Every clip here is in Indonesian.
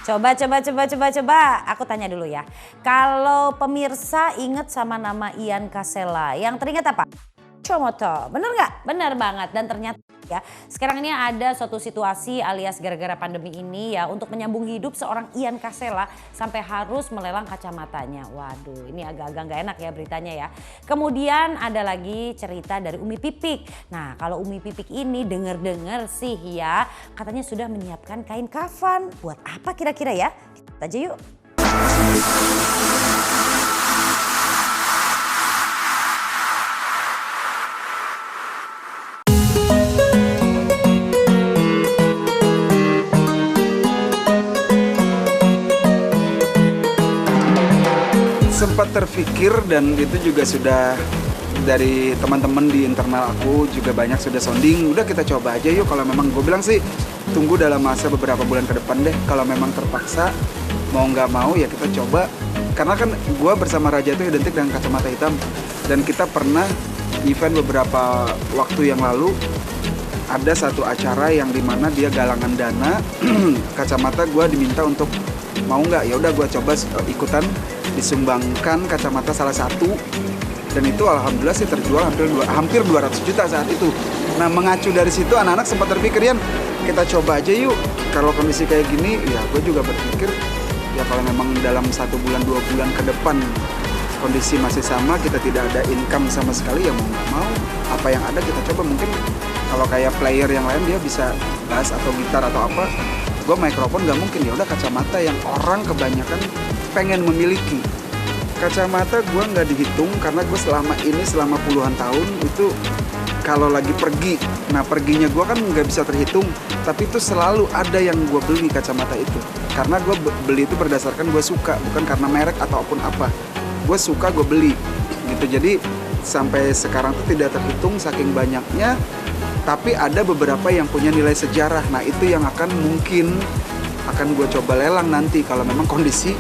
Coba. Aku tanya dulu ya. Kalau pemirsa inget sama nama Ian Kasela, yang teringat apa? Comoto, bener nggak? Bener banget. Dan ternyata ya, sekarang ini ada suatu situasi alias gara-gara pandemi ini ya, untuk menyambung hidup seorang Ian Kasela sampai harus melelang kacamatanya. Waduh, ini agak-agak nggak enak ya beritanya ya. Kemudian ada lagi cerita dari Umi Pipik. Nah, kalau Umi Pipik ini denger-denger sih ya, katanya sudah menyiapkan kain kafan. Buat apa kira-kira ya? Kita aja yuk. Sempat terpikir dan itu juga sudah dari teman-teman di internal aku juga banyak sudah sounding, udah kita coba aja yuk. Kalau memang gue bilang sih tunggu dalam masa beberapa bulan ke depan deh, kalau memang terpaksa mau nggak mau ya kita coba. Karena kan gue bersama Raja itu identik dengan kacamata hitam, dan kita pernah event beberapa waktu yang lalu ada satu acara yang dimana dia galangan dana kacamata, gue diminta untuk mau nggak, ya udah gue coba ikutan disumbangkan kacamata salah satu, dan itu alhamdulillah sih terjual hampir 200 juta saat itu. Nah, mengacu dari situ anak-anak sempat terpikir, Yan, kita coba aja yuk. Kalau kondisi kayak gini ya gue juga berpikir ya kalau memang dalam 1 bulan 2 bulan ke depan kondisi masih sama, kita tidak ada income sama sekali, ya mau nggak mau apa yang ada kita coba. Mungkin kalau kayak player yang lain dia bisa bass atau gitar atau apa, gue mikrofon nggak mungkin. Ya udah kacamata yang orang kebanyakan pengen memiliki. Kacamata gue nggak dihitung karena gue selama puluhan tahun itu kalau lagi pergi, nah perginya gue kan nggak bisa terhitung, tapi itu selalu ada yang gue beli kacamata itu. Karena gue beli itu berdasarkan gue suka, bukan karena merek ataupun apa. Gue suka, gue beli gitu. Jadi sampai sekarang tuh tidak terhitung saking banyaknya, tapi ada beberapa yang punya nilai sejarah. Nah itu yang mungkin akan gue coba lelang nanti kalau memang kondisi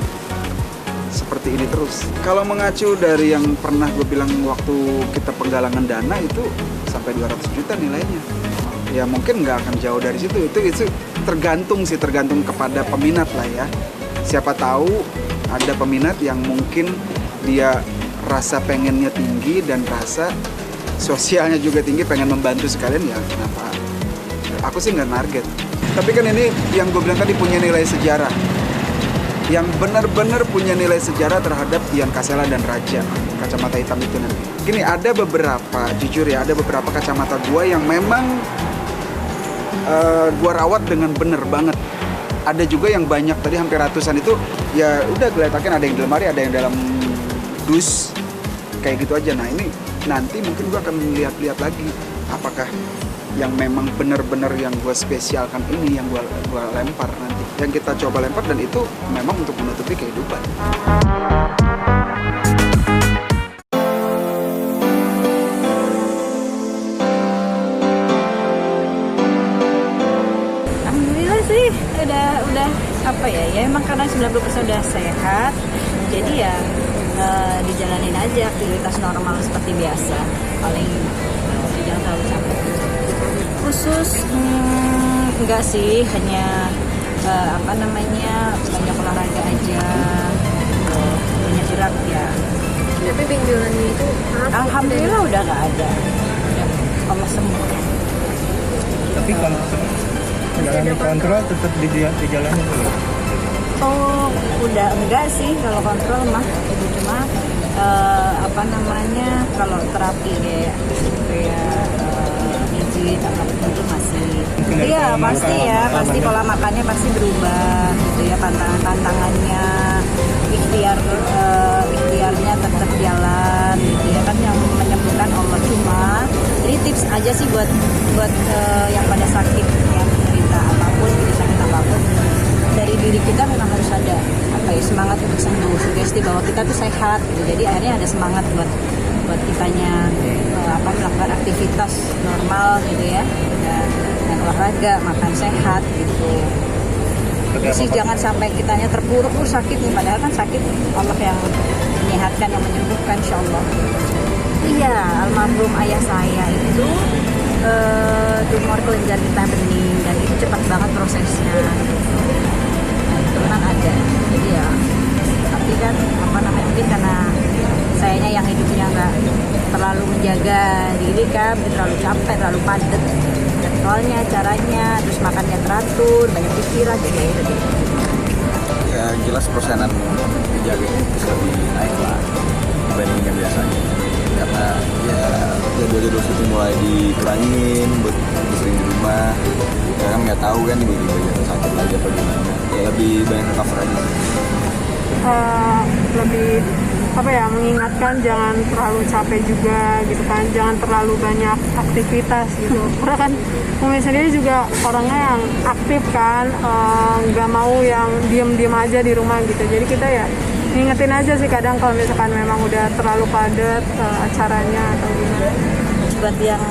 seperti ini terus. Kalau mengacu dari yang pernah gue bilang waktu kita penggalangan dana itu sampai 200 juta nilainya. Ya mungkin nggak akan jauh dari situ. Itu tergantung kepada peminat lah ya. Siapa tahu ada peminat yang mungkin dia rasa pengennya tinggi dan rasa sosialnya juga tinggi, pengen membantu sekalian, ya kenapa? Aku sih nggak target. Tapi kan ini yang gue bilang tadi punya nilai sejarah. Yang benar-benar punya nilai sejarah terhadap Ian Kasela dan Raja, kacamata hitam itu nanti. Gini, ada beberapa, jujur ya, ada beberapa kacamata gue yang memang gue rawat dengan bener banget. Ada juga yang banyak, tadi hampir ratusan itu, ya udah geletakin, ada yang di lemari, ada yang dalam dus, kayak gitu aja. Nah ini nanti mungkin gue akan lihat-lihat lagi, apakah yang memang benar-benar yang gue spesialkan ini yang gue lempar nanti, yang kita coba lempar, dan itu memang untuk menutupi kehidupan. Alhamdulillah sih udah apa ya emang karena 90% udah sehat, jadi ya dijalanin aja aktivitas normal seperti biasa, paling jangan terlalu capek. Khusus enggak sih, hanya banyak olahraga aja, banyak gerak ya. Tapi benjolannya itu alhamdulillah udah nggak ada, Allah sembuhkan. Tapi kalau menjalani kontrol tetap dijalani dulu. Oh, udah enggak sih kalau kontrol mah, itu cuma kalau terapi kayak izin apapun itu masih. Iya pasti pola makannya pasti berubah gitu ya, tantangannya, ikhtiarnya tetap jalan gitu ya kan, yang menyembuhkan Allah. Cuma jadi tips aja sih buat yang pada sakit ya, menderita apapun, sakit apapun, dari diri kita memang harus ada semangat untuk sembuh, sugesti bahwa kita tuh sehat gitu. Jadi akhirnya ada semangat buat kitanya melakukan aktivitas normal gitu ya, dan olahraga, makan sehat gitu. Sih jangan sampai kitanya terpuruk sakit nih, padahal kan sakit Allah yang menyehatkan, yang menyembuhkan, insyaallah. Iya, almarhum ayah saya itu tumor kelenjar getah bening, dan itu cepat banget prosesnya. Nah, itu keturunan ada. Jadi ya tapi kan mungkin karena sayanya yang hidupnya nggak terlalu menjaga diri kan, terlalu capek, terlalu padat jadwalnya, caranya, terus makannya teratur, banyak pikiran, jadi ya udah gitu. Ya jelas persenan menjaga bisa lebih naik lah dibanding yang biasanya, karena ya jadwal-jadwal syuting mulai dikurangin buat sering di rumah, ya kan nggak tahu kan tiba-tiba sakit lagi apa gimana, ya lebih banyak cover aja. Lebih mengingatkan jangan terlalu capek juga gitu kan, jangan terlalu banyak aktivitas gitu. Karena kan Umi sendiri juga orangnya yang aktif kan, nggak mau yang diem aja di rumah gitu. Jadi kita ya ngingetin aja sih kadang kalau misalkan memang udah terlalu padat acaranya atau gimana. Buat yang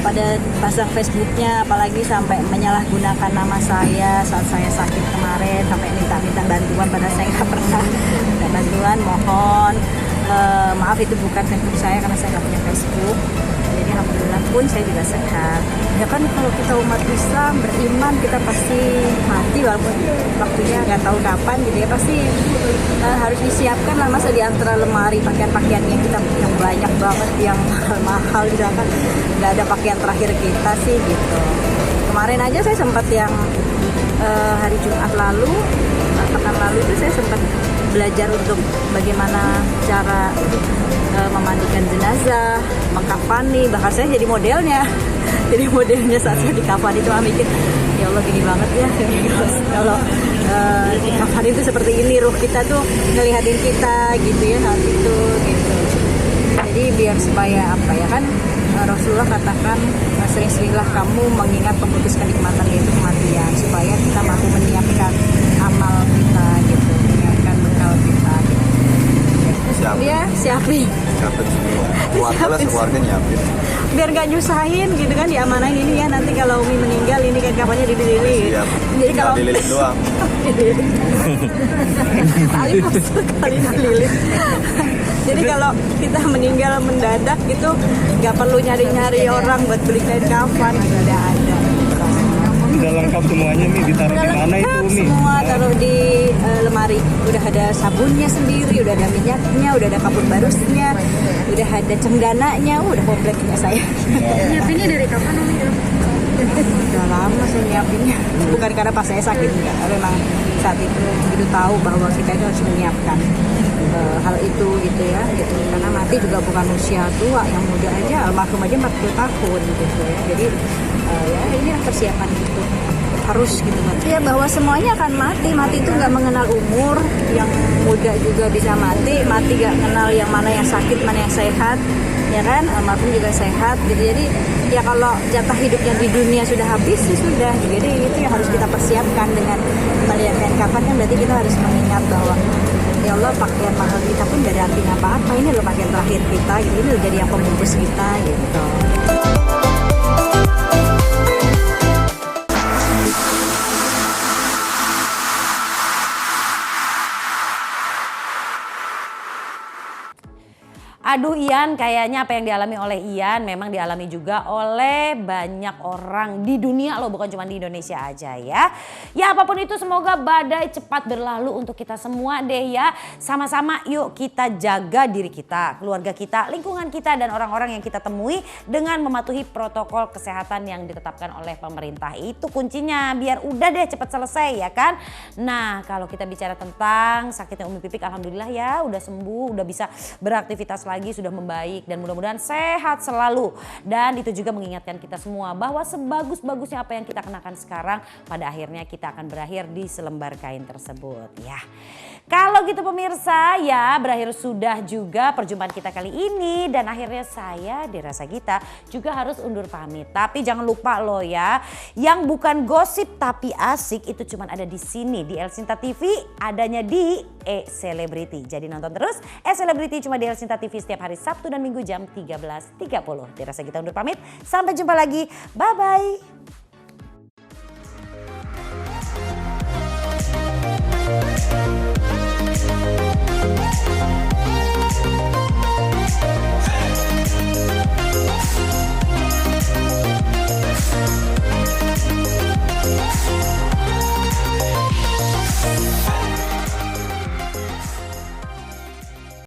pada pasang Facebooknya, apalagi sampai menyalahgunakan nama saya saat saya sakit kemarin, sampai minta bantuan pada saya nggak pernah minta bantuan, mohon maaf itu bukan Facebook saya karena saya nggak punya Facebook. Jadi alhamdulillah pun saya juga sehat. Ya kan kalau kita umat Islam beriman kita pasti mati walaupun waktunya nggak tahu kapan gitu ya, pasti harus disiapkan lah, masa di antara lemari pakaian yang kita yang banyak banget yang mahal gitu kan nggak ada pakaian terakhir kita sih gitu. Kemarin aja saya sempat yang hari Jumat lalu, pekan lalu itu saya sempat belajar untuk bagaimana cara memandikan jenazah, mengkafani, bahkan saya jadi modelnya. Jadi modelnya saat saya dikafani itu mikir, ya Allah gini banget ya. Kalau dikafani itu seperti ini, ruh kita tuh ngelihatin kita gitu ya saat itu gitu. Jadi biar supaya apa ya kan Rasulullah katakan sering-seringlah kamu mengingat memutuskan nikmatan yaitu kematian, supaya kita mampu menyiapkan amal kita gitu, menyiapkan bekal kita gitu. Dia siapin Keluarga sekeluarga nyiapin biar gak nyusahin gitu kan, diamanain ini ya, nanti kalau Umi meninggal ini kan kapannya dililit. Jadi kalau dililit doang kali dililit. Jadi kalau kita meninggal mendadak gitu gak perlu nyari-nyari orang buat beli kain kafan gitu, udah ada. Udah lengkap semuanya nih, ditaruh di mana itu Umi? Semua taruh di lemari. Udah ada sabunnya sendiri, udah ada minyaknya, udah ada kapur barusnya, udah ada cenggananya, udah komplit punya saya. Nyiapinnya dari kapan Umi? Udah lama saya nyiapinnya. Bukan karena pas saya sakit enggak, memang saat itu begitu tahu bahwa kita itu harus menyiapkan hal itu gitu ya gitu. Karena mati juga bukan usia tua, yang muda aja almarhum aja 40 tahun gitu ya. Jadi ya ini persiapan gitu harus gitu kan ya, bahwa semuanya akan mati itu nggak mengenal umur, yang muda juga bisa mati gak kenal yang mana yang sakit mana yang sehat ya kan, almarhum juga sehat gitu. Jadi ya kalau jatah hidupnya di dunia sudah habis sih sudah, jadi itu yang harus kita persiapkan dengan melihat kain kafan kan, berarti kita harus mengingat bahwa ya Allah pakaian mahal kita pun gak ada artinya apa-apa, ini loh pakaian terakhir kita gitu, ini udah jadi yang pembungkus kita gitu. Aduh Ian, kayaknya apa yang dialami oleh Ian memang dialami juga oleh banyak orang di dunia loh, bukan cuma di Indonesia aja ya. Ya apapun itu semoga badai cepat berlalu untuk kita semua deh ya. Sama-sama yuk kita jaga diri kita, keluarga kita, lingkungan kita dan orang-orang yang kita temui dengan mematuhi protokol kesehatan yang ditetapkan oleh pemerintah. Itu kuncinya biar udah deh cepat selesai ya kan. Nah kalau kita bicara tentang sakitnya Umi Pipik, alhamdulillah ya udah sembuh, udah bisa beraktivitas lagi, sudah membaik dan mudah-mudahan sehat selalu. Dan itu juga mengingatkan kita semua bahwa sebagus-bagusnya apa yang kita kenakan sekarang, pada akhirnya kita akan berakhir di selembar kain tersebut ya. Kalau gitu pemirsa ya, berakhir sudah juga perjumpaan kita kali ini dan akhirnya saya Dera Sagita juga harus undur pamit. Tapi jangan lupa loh ya, yang bukan gosip tapi asik itu cuma ada di sini di El Sinta TV, adanya di E-Celebrity. Jadi nonton terus E-Celebrity cuma di El Sinta TV setiap hari Sabtu dan Minggu jam 13.30. Dera Sagita undur pamit, sampai jumpa lagi. Bye bye.